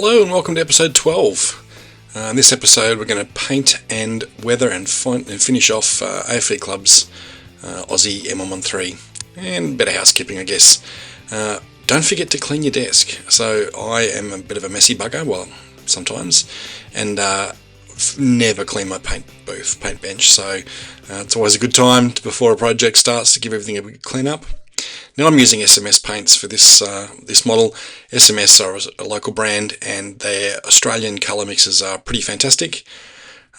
Hello and welcome to episode 12. In this episode we're going to paint and weather and finish off AFV Clubs Aussie M113. And better housekeeping, I guess. Don't forget to clean your desk. So I am a bit of a messy bugger, well, sometimes, and never clean my paint bench. So it's always a good time before a project starts to give everything a big clean up. Now I'm using SMS paints for this model. SMS are a local brand, and their Australian colour mixes are pretty fantastic.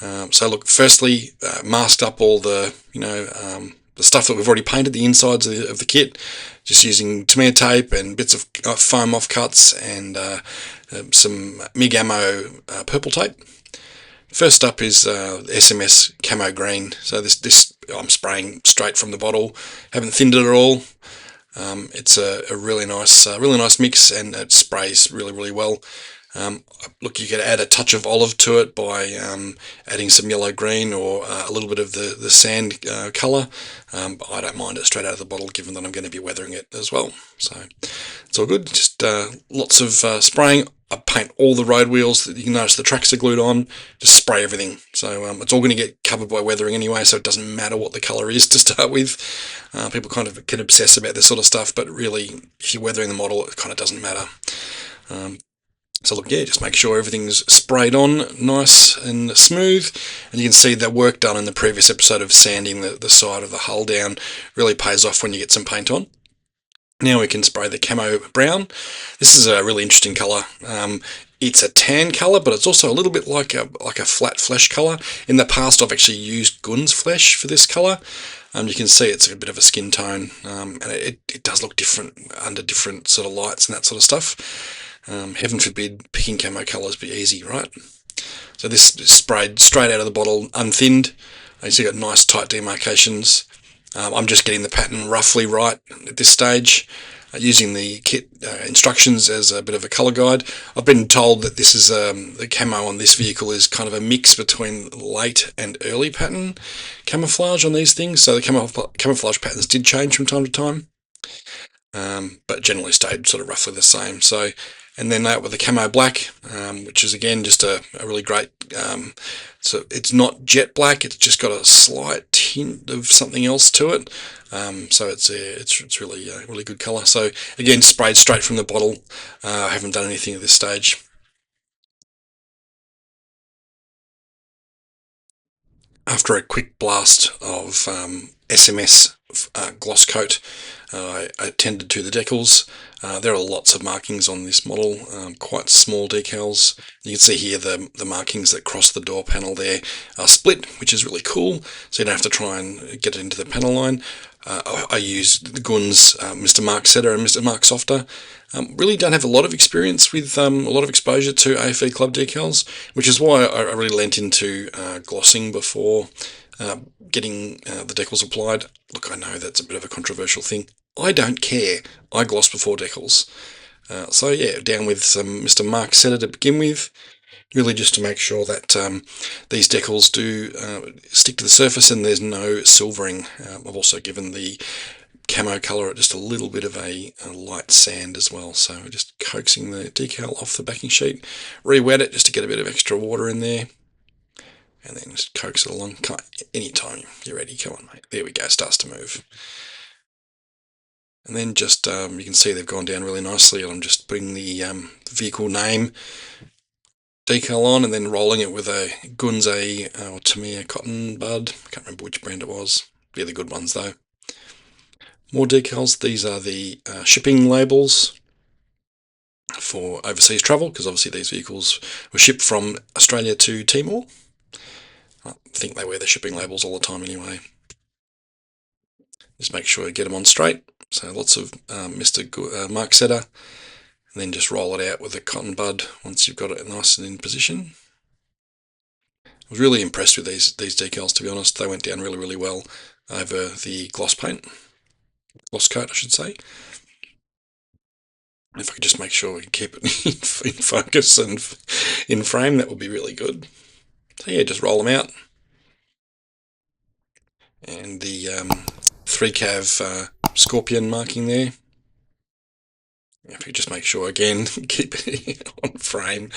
So look, firstly, masked up all the the stuff that we've already painted, the insides of the kit, just using Tamiya tape and bits of foam offcuts and some MIG ammo purple tape. First up is SMS Camo Green. So this I'm spraying straight from the bottle. Haven't thinned it at all. It's a really nice mix, and it sprays really well. Look, you could add a touch of olive to it by adding some yellow green or a little bit of the sand colour. But I don't mind it straight out of the bottle, given that I'm going to be weathering it as well. So it's all good. Just lots of spraying. I paint all the road wheels. You can notice the tracks are glued on. Just spray everything. So it's all going to get covered by weathering anyway, so it doesn't matter what the colour is to start with. People kind of can obsess about this sort of stuff, but really, if you're weathering the model, it kind of doesn't matter. So look, yeah, just make sure everything's sprayed on nice and smooth. And you can see the work done in the previous episode of sanding the side of the hull down really pays off when you get some paint on. Now we can spray the camo brown. This is a really interesting colour. It's a tan colour, but it's also a little bit like a flat flesh colour. In the past, I've actually used Gun's flesh for this colour. You can see it's a bit of a skin tone, and it does look different under different sort of lights and that sort of stuff. Heaven forbid picking camo colours be easy, right? So this is sprayed straight out of the bottle, unthinned. You see, got nice tight demarcations. I'm just getting the pattern roughly right at this stage, using the kit instructions as a bit of a colour guide. I've been told that this is the camo on this vehicle is kind of a mix between late and early pattern camouflage on these things. So the camouflage patterns did change from time to time, but generally stayed sort of roughly the same. So, and then out with the camo black, which is again just a really great. So it's not jet black; it's just got a slight hint of something else to it. So it's really good colour. So again, sprayed straight from the bottle. I haven't done anything at this stage. After a quick blast of SMS gloss coat, I attended to the decals. There are lots of markings on this model, quite small decals. You can see here the markings that cross the door panel there are split, which is really cool, so you don't have to try and get it into the panel line. I used the Gun's Mr. Mark Setter and Mr. Mark Softer. Really don't have a lot of experience with a lot of exposure to AFV Club decals, which is why I really lent into glossing before getting the decals applied. Look, I know that's a bit of a controversial thing. I don't care. I gloss before decals. So yeah, down with some Mr. Mark Setter to begin with, really just to make sure that these decals do stick to the surface and there's no silvering. I've also given the camo colour just a little bit of a light sand as well, so just coaxing the decal off the backing sheet, re-wet it just to get a bit of extra water in there, and then just coax it along. Anytime you're ready, come on mate, there we go, starts to move. And then just you can see they've gone down really nicely, and I'm just putting the vehicle name decal on and then rolling it with a Gun's or Tamiya cotton bud. I can't remember which brand it was. They're the good ones though. More decals. These are the shipping labels for overseas travel, because obviously these vehicles were shipped from Australia to Timor. I think they wear their shipping labels all the time anyway. Just make sure you get them on straight. So lots of Mr. Mark Setter, and then just roll it out with a cotton bud once you've got it nice and in position. I was really impressed with these decals, to be honest. They went down really well over the gloss coat, I should say. If I could just make sure we can keep it in focus and in frame, that would be really good. So yeah, just roll them out. And the 3 cav scorpion marking there. If you just make sure, again, keep it on frame.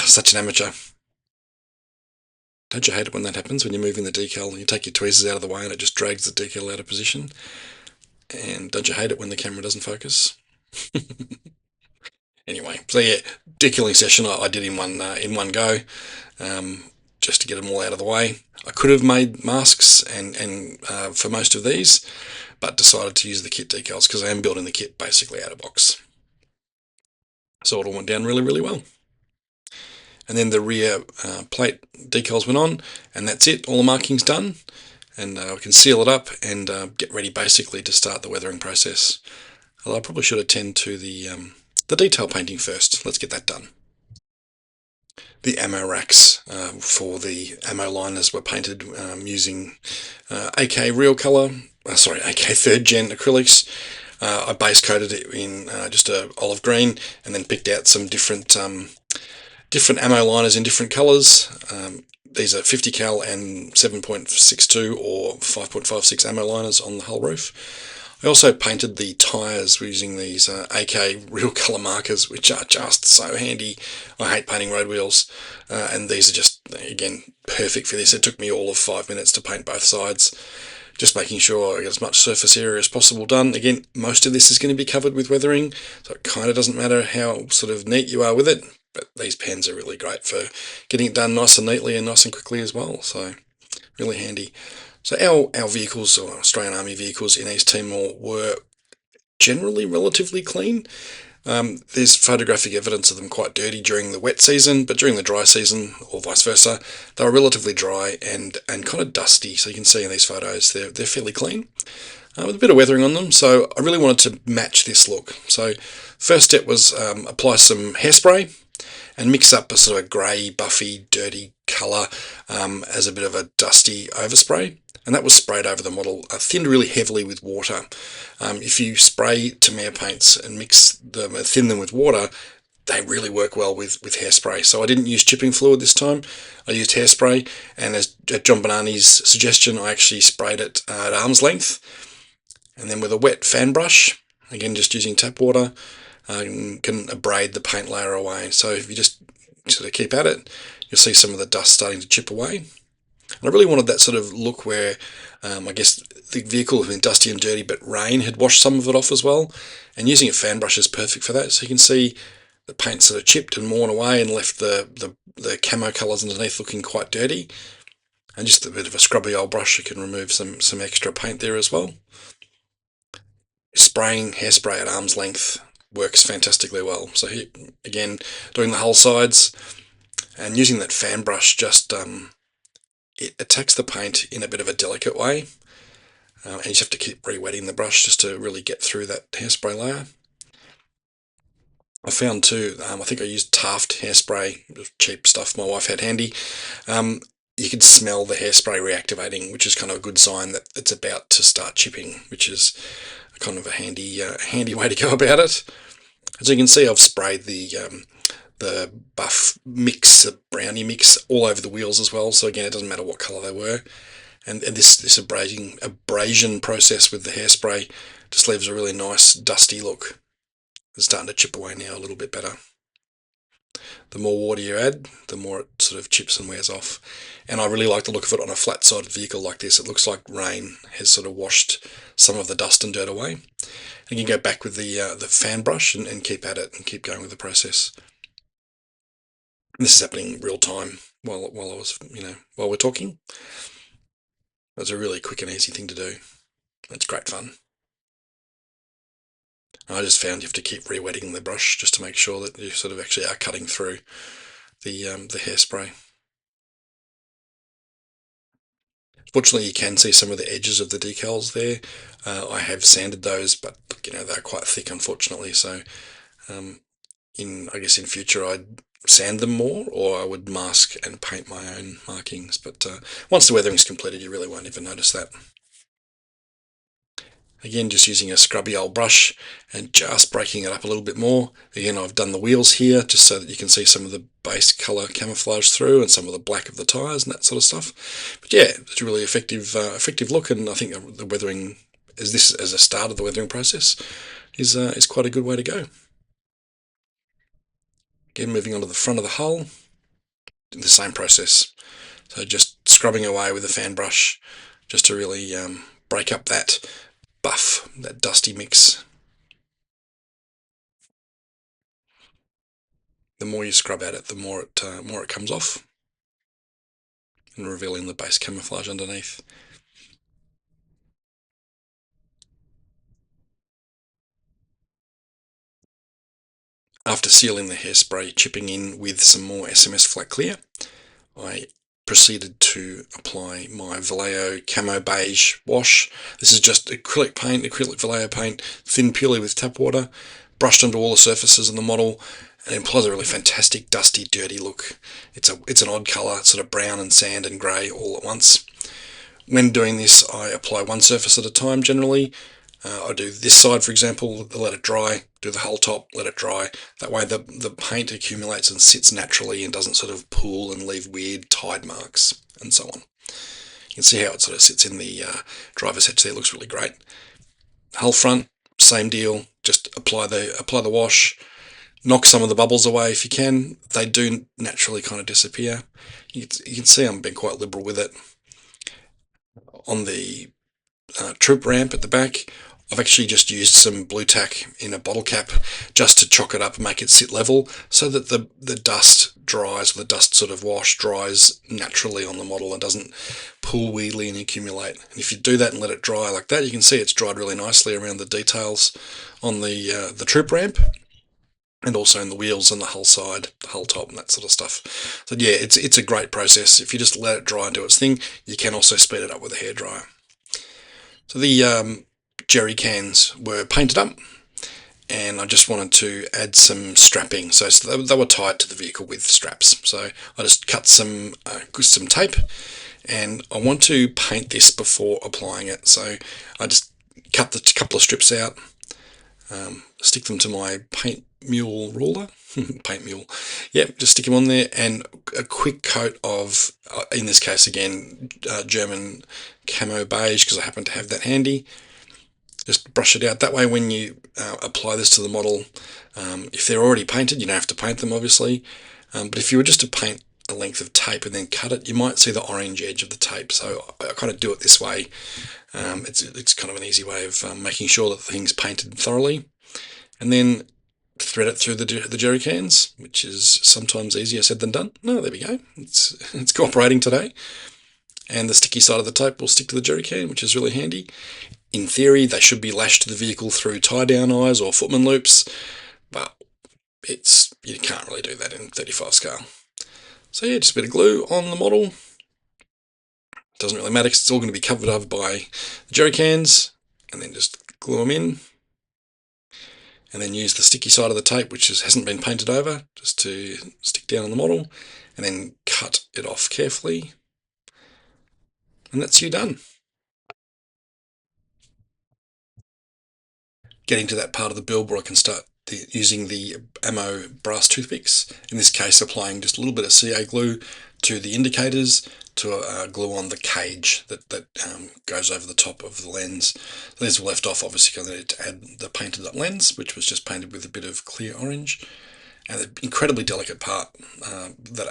Such an amateur. Don't you hate it when that happens, when you're moving the decal, you take your tweezers out of the way and it just drags the decal out of position? And don't you hate it when the camera doesn't focus? Anyway, so yeah, decaling session I did in one go, just to get them all out of the way. I could have made masks and for most of these, but decided to use the kit decals because I am building the kit basically out of box. So it all went down really, really well. And then the rear plate decals went on, and that's it. All the marking's done, and we can seal it up and get ready basically to start the weathering process. Although I probably should attend to the detail painting first. Let's get that done. The ammo racks for the ammo liners were painted using AK Real Colour, AK 3rd Gen acrylics. I base coated it in just a olive green, and then picked out some different ammo liners in different colours. These are 50 cal and 7.62 or 5.56 ammo liners on the hull roof. I also painted the tyres using these AK Real Colour markers, which are just so handy. I hate painting road wheels, and these are just, again, perfect for this. It took me all of 5 minutes to paint both sides, just making sure I get as much surface area as possible done. Again, most of this is going to be covered with weathering, so it kind of doesn't matter how sort of neat you are with it, but these pens are really great for getting it done nice and neatly and nice and quickly as well, so really handy. So our vehicles, or Australian Army vehicles in East Timor, were generally relatively clean. There's photographic evidence of them quite dirty during the wet season, but during the dry season, or vice versa, they were relatively dry and kind of dusty. So you can see in these photos they're fairly clean, with a bit of weathering on them. So I really wanted to match this look. So first step was apply some hairspray and mix up a sort of a grey, buffy, dirty colour as a bit of a dusty overspray. And that was sprayed over the model, thinned really heavily with water. If you spray Tamiya paints and mix them, thin them with water, they really work well with hairspray. So I didn't use chipping fluid this time. I used hairspray, and at John Bonani's suggestion, I actually sprayed it at arm's length. And then with a wet fan brush, again just using tap water, can abrade the paint layer away. So if you just sort of keep at it, you'll see some of the dust starting to chip away. And I really wanted that sort of look where I guess the vehicle had been dusty and dirty, but rain had washed some of it off as well. And using a fan brush is perfect for that. So you can see the paint sort of chipped and worn away and left the camo colours underneath looking quite dirty. And just a bit of a scrubby old brush, you can remove some extra paint there as well. Spraying hairspray at arm's length works fantastically well. So here, again, doing the hull sides and using that fan brush, just it attacks the paint in a bit of a delicate way, and you just have to keep re-wetting the brush just to really get through that hairspray layer. I found too, I think I used Taft hairspray, cheap stuff my wife had handy. You can smell the hairspray reactivating, which is kind of a good sign that it's about to start chipping, which is kind of a handy way to go about it. As you can see, I've sprayed the buff mix, the brownie mix, all over the wheels as well. So again, it doesn't matter what colour they were. And this abrasion process with the hairspray just leaves a really nice dusty look. It's starting to chip away now a little bit better. The more water you add, the more it sort of chips and wears off. And I really like the look of it on a flat-sided vehicle like this. It looks like rain has sort of washed some of the dust and dirt away. And you can go back with the fan brush and keep at it and keep going with the process. And this is happening real time while we're talking. It's a really quick and easy thing to do. It's great fun. I just found you have to keep re-wetting the brush just to make sure that you sort of actually are cutting through the hairspray. Fortunately, you can see some of the edges of the decals there. I have sanded those, but they're quite thick, unfortunately. So, I guess in future I'd sand them more, or I would mask and paint my own markings. But once the weathering's completed, you really won't even notice that. Again, just using a scrubby old brush and just breaking it up a little bit more. Again, I've done the wheels here just so that you can see some of the base colour camouflage through and some of the black of the tyres and that sort of stuff. But yeah, it's a really effective look, and I think the weathering, as a start of the weathering process, is quite a good way to go. Again, moving on to the front of the hull, the same process. So just scrubbing away with a fan brush just to really break up that buff, that dusty mix. The more you scrub at it, the more it comes off, and revealing the base camouflage underneath. After sealing the hairspray, chipping in with some more SMS Flat Clear, I proceeded to apply my Vallejo Camo Beige wash. This is just acrylic paint, acrylic Vallejo paint, thin peely with tap water, brushed onto all the surfaces in the model, and it implies a really fantastic, dusty, dirty look. It's an odd colour, sort of brown and sand and grey all at once. When doing this, I apply one surface at a time generally. I do this side, for example, let it dry, do the whole top, let it dry. That way the paint accumulates and sits naturally and doesn't sort of pool and leave weird tide marks and so on. You can see how it sort of sits in the driver's hatch there, it looks really great. Hull front, same deal, just apply the wash, knock some of the bubbles away if you can. They do naturally kind of disappear. You can see I'm being quite liberal with it. On the troop ramp at the back, I've actually just used some blue tack in a bottle cap just to chock it up and make it sit level so that the dust dries, the dust sort of wash dries naturally on the model and doesn't pool weirdly and accumulate. And if you do that and let it dry like that, you can see it's dried really nicely around the details on the troop ramp, and also in the wheels and the hull side, the hull top and that sort of stuff. So yeah, it's a great process. If you just let it dry and do its thing, you can also speed it up with a hairdryer. So the jerry cans were painted up, and I just wanted to add some strapping. So they were tied to the vehicle with straps. So I just cut some tape, and I want to paint this before applying it. So I just cut the couple of strips out, stick them to my paint mule ruler. Paint mule. Yep, just stick them on there, and a quick coat of, in this case again, German Camo Beige, because I happen to have that handy. Just brush it out. That way when you apply this to the model, if they're already painted, you don't have to paint them obviously, but if you were just to paint a length of tape and then cut it, you might see the orange edge of the tape. So I kind of do it this way. It's kind of an easy way of making sure that the thing's painted thoroughly, and then thread it through the jerry cans, which is sometimes easier said than done. No, there we go. It's cooperating today. And the sticky side of the tape will stick to the jerry can, which is really handy. In theory, they should be lashed to the vehicle through tie-down eyes or footman loops, but you can't really do that in 35 scale. So yeah, just a bit of glue on the model. Doesn't really matter because it's all going to be covered up by the jerry cans, and then just glue them in. And then use the sticky side of the tape, which hasn't been painted over, just to stick down on the model, and then cut it off carefully. And that's you done. Getting to that part of the build where I can start using the ammo brass toothpicks, in this case applying just a little bit of CA glue to the indicators to glue on the cage that goes over the top of the lens. So these were left off obviously because I needed to add the painted up lens, which was just painted with a bit of clear orange. And the incredibly delicate part that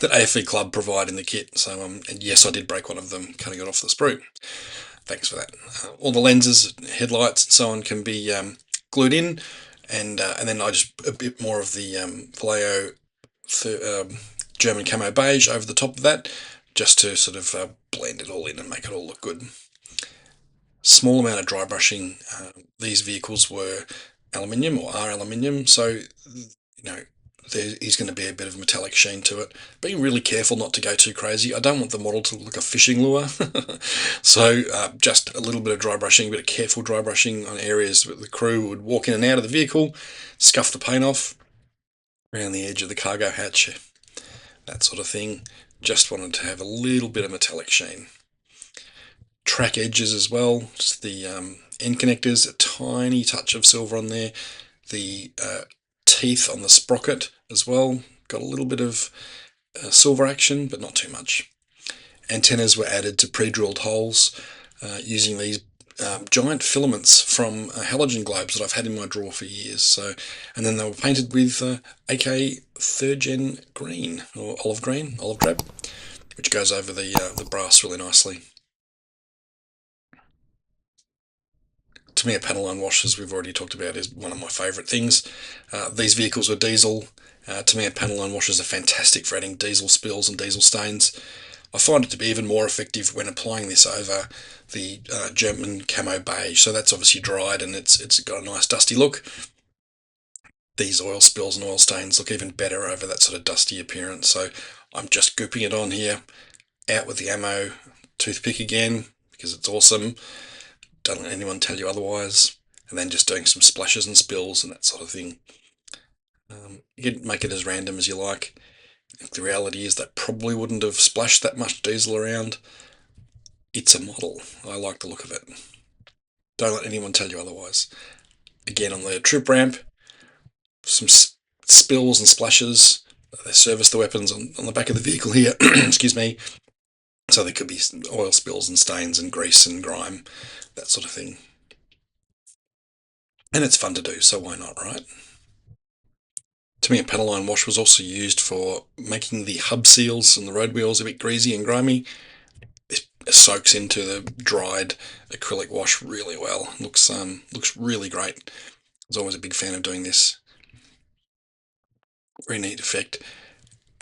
AFV Club provide in the kit. So and yes, I did break one of them cutting it off the sprue. Thanks for that. All the lenses, headlights, and so on can be glued in, and then I just a bit more of the Vallejo German Camo Beige over the top of that, just to sort of blend it all in and make it all look good. Small amount of dry brushing. These vehicles were aluminium or are aluminium, so there is going to be a bit of metallic sheen to it. Being really careful not to go too crazy. I don't want the model to look like a fishing lure. So just a little bit of dry brushing, a bit of careful dry brushing on areas where the crew would walk in and out of the vehicle, scuff the paint off around the edge of the cargo hatch, that sort of thing. Just wanted to have a little bit of metallic sheen. Track edges as well, just the end connectors, a tiny touch of silver on there. The teeth on the sprocket as well, got a little bit of silver action, but not too much. Antennas were added to pre-drilled holes using these giant filaments from halogen globes that I've had in my drawer for years. So, and then they were painted with AK third gen green or olive green, olive drab, which goes over the brass really nicely. To me, a panel line wash, as we've already talked about, is one of my favourite things. These vehicles are diesel. To me, a panel line washers are fantastic for adding diesel spills and diesel stains. I find it to be even more effective when applying this over the German camo beige. So that's obviously dried and it's got a nice dusty look. These oil spills and oil stains look even better over that sort of dusty appearance. So I'm just gooping it on here, out with the ammo toothpick again, because it's awesome. Don't let anyone tell you otherwise. And then just doing some splashes and spills and that sort of thing. You can make it as random as you like. The reality is that probably wouldn't have splashed that much diesel around. It's a model. I like the look of it. Don't let anyone tell you otherwise. Again, on the troop ramp, some spills and splashes. They service the weapons on the back of the vehicle here. Excuse me. So there could be oil spills and stains and grease and grime, that sort of thing. And it's fun to do, so why not, right? To me, a panel line wash was also used for making the hub seals and the road wheels a bit greasy and grimy. It soaks into the dried acrylic wash really well. Looks really great. I was always a big fan of doing this. Very neat effect.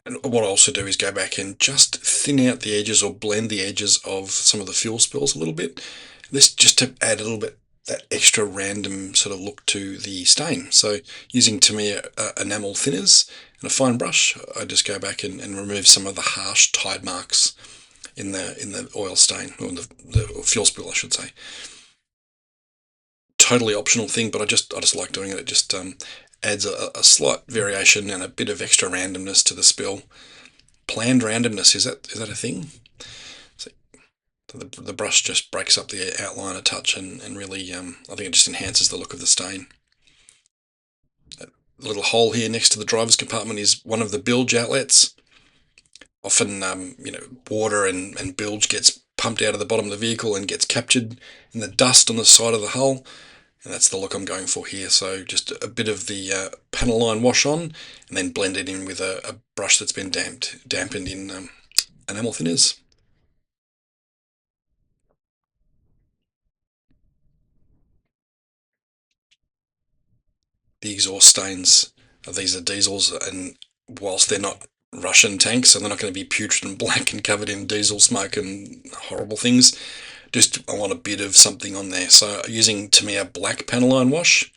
And what I also do is go back and just thin out the edges or blend the edges of some of the fuel spills a little bit. This just to add a little bit that extra random sort of look to the stain. So using Tamiya enamel thinners and a fine brush, I just go back and remove some of the harsh tide marks in the oil stain, or the fuel spill, I should say. Totally optional thing, but I just like doing it. It just adds a slight variation and a bit of extra randomness to the spill. Planned randomness, is that a thing? So the brush just breaks up the outline a touch and really, I think it just enhances the look of the stain. That little hole here next to the driver's compartment is one of the bilge outlets. Often, water and bilge gets pumped out of the bottom of the vehicle and gets captured in the dust on the side of the hull. And that's the look I'm going for here. So just a bit of the panel line wash on, and then blend it in with a brush that's been dampened in enamel thinners. The exhaust stains, these are diesels, and whilst they're not Russian tanks, so they're not going to be putrid and black and covered in diesel smoke and horrible things, just I want a bit of something on there. So using Tamiya black panel line wash,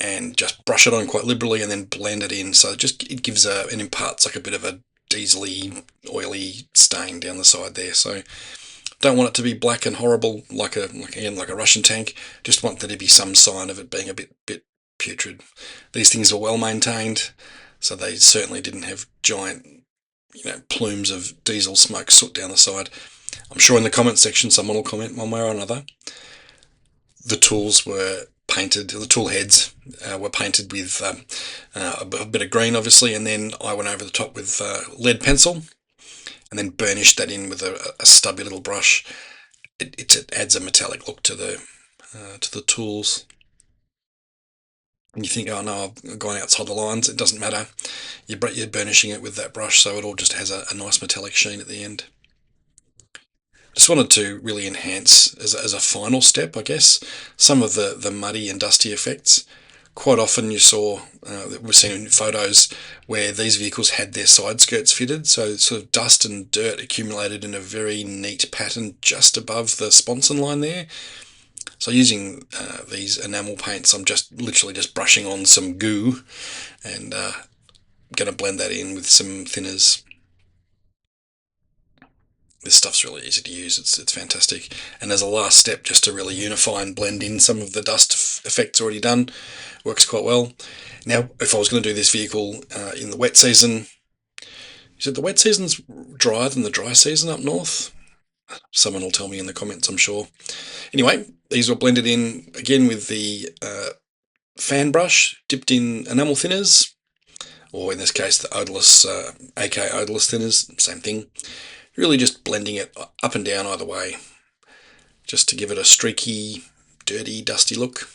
and just brush it on quite liberally and then blend it in. So it gives and imparts like a bit of a diesely, oily stain down the side there. So don't want it to be black and horrible like a Russian tank. Just want there to be some sign of it being a bit putrid. These things are well maintained, so they certainly didn't have giant, plumes of diesel smoke soot down the side. I'm sure in the comment section someone will comment one way or another. The tools were painted, the tool heads were painted with a bit of green, obviously, and then I went over the top with lead pencil and then burnished that in with a stubby little brush. It adds a metallic look to the tools. And you think, oh no, I've gone outside the lines. It doesn't matter. You're burnishing it with that brush, so it all just has a nice metallic sheen at the end. Just wanted to really enhance, as a final step, I guess, some of the muddy and dusty effects. Quite often you saw, we've seen in photos, where these vehicles had their side skirts fitted, so sort of dust and dirt accumulated in a very neat pattern just above the sponson line there. So using these enamel paints, I'm literally just brushing on some goo and going to blend that in with some thinners. This stuff's really easy to use, it's fantastic. And as a last step, just to really unify and blend in some of the dust effects already done, works quite well. Now, if I was going to do this vehicle in the wet season, is it the wet season's drier than the dry season up north? Someone will tell me in the comments, I'm sure. Anyway, these were blended in again with the fan brush, dipped in enamel thinners, or in this case the odorless, AK odorless thinners, same thing. Really just blending it up and down either way. just to give it a streaky, dirty, dusty look.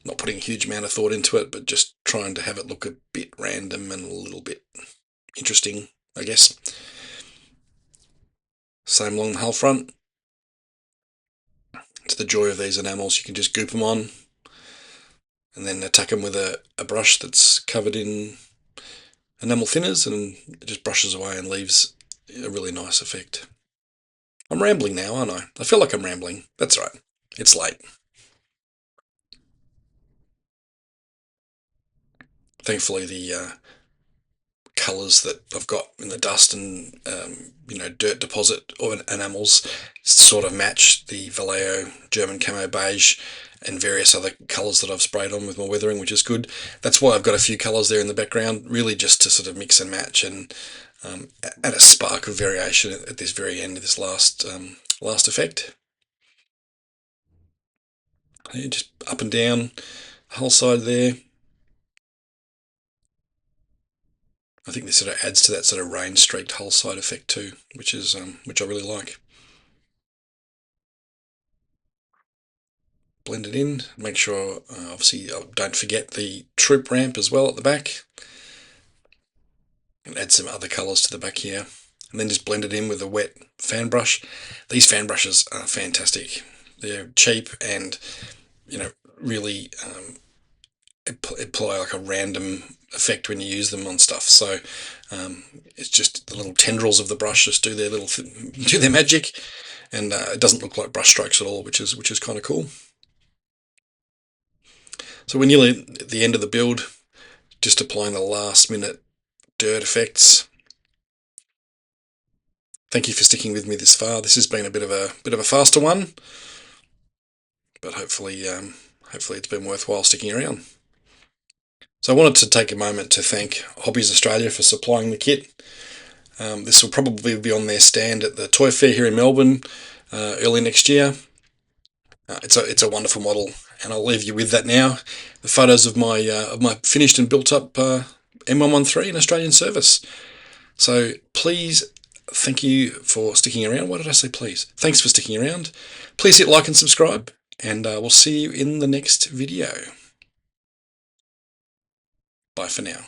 Not putting a huge amount of thought into it, but just trying to have it look a bit random and a little bit interesting, I guess. Same along the hull front. It's the joy of these enamels. You can just goop them on and then attack them with a brush that's covered in enamel thinners, and it just brushes away and leaves a really nice effect. I'm rambling now, aren't I? I feel like I'm rambling. That's right. It's late. Thankfully, the colours that I've got in the dust and dirt deposit or enamels sort of match the Vallejo German camo beige and various other colours that I've sprayed on with my weathering, which is good. That's why I've got a few colours there in the background, really just to sort of mix and match and add a spark of variation at this very end of this last effect. Just up and down the whole side there. I think this sort of adds to that sort of rain-streaked hull side effect too, which I really like. Blend it in. Make sure, obviously, don't forget the troop ramp as well at the back. And add some other colours to the back here, and then just blend it in with a wet fan brush. These fan brushes are fantastic. They're cheap and really apply like a random effect when you use them on stuff. So it's just the little tendrils of the brush just do their magic, and it doesn't look like brush strokes at all, which is kind of cool. So we're nearly at the end of the build, just applying the last minute dirt effects. Thank you for sticking with me this far. This has been a bit of a faster one, but hopefully it's been worthwhile sticking around. So I wanted to take a moment to thank Hobbies Australia for supplying the kit. This will probably be on their stand at the Toy Fair here in Melbourne early next year. It's a wonderful model, and I'll leave you with that now. The photos of my finished and built up M113 in Australian service. So please, thank you for sticking around. Why did I say please? Thanks for sticking around. Please hit like and subscribe, and we'll see you in the next video. Bye for now.